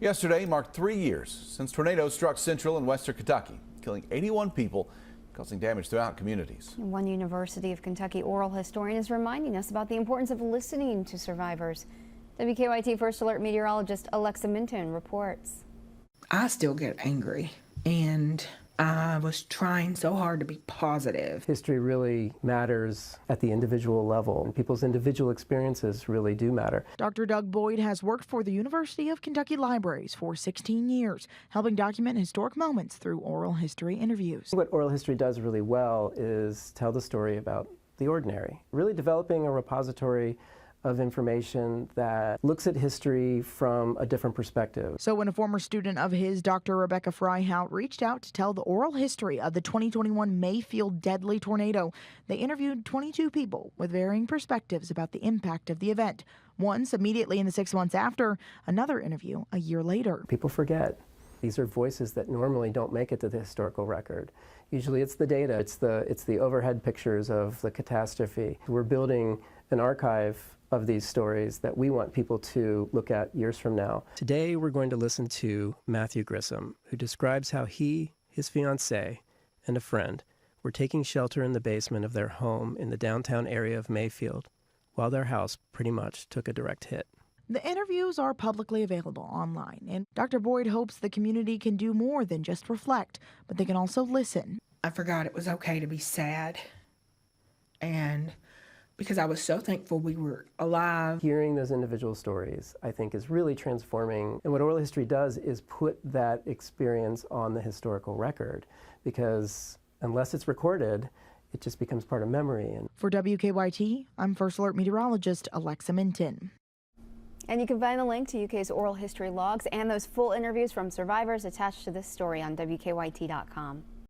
Yesterday marked 3 years since tornadoes struck central and western Kentucky, killing 81 people, causing damage throughout communities. One University of Kentucky oral historian is reminding us about the importance of listening to survivors. WKYT First Alert meteorologist Alexa Minton reports. I still get angry, and I was trying so hard to be positive. History really matters at the individual level, and people's individual experiences really do matter. Dr. Doug Boyd has worked for the University of Kentucky Libraries for 16 years, helping document historic moments through oral history interviews. What oral history does really well is tell the story about the ordinary, really developing a repository of information that looks at history from a different perspective. So when a former student of his, Dr. Rebecca Freihout, reached out to tell the oral history of the 2021 Mayfield deadly tornado, they interviewed 22 people with varying perspectives about the impact of the event. Once immediately in the 6 months after, another interview a year later. People forget. These are voices that normally don't make it to the historical record. Usually it's the data, it's the overhead pictures of the catastrophe. We're building an archive of these stories that we want people to look at years from now. Today we're going to listen to Matthew Grissom, who describes how he, his fiancée, and a friend were taking shelter in the basement of their home in the downtown area of Mayfield, while their house pretty much took a direct hit. The interviews are publicly available online, and Dr. Boyd hopes the community can do more than just reflect, but they can also listen. I forgot it was okay to be sad, and because I was so thankful we were alive. Hearing those individual stories, I think, is really transforming. And what oral history does is put that experience on the historical record, because unless it's recorded, it just becomes part of memory. And for WKYT, I'm First Alert meteorologist Alexa Minton. And you can find the link to UK's oral history logs and those full interviews from survivors attached to this story on WKYT.com.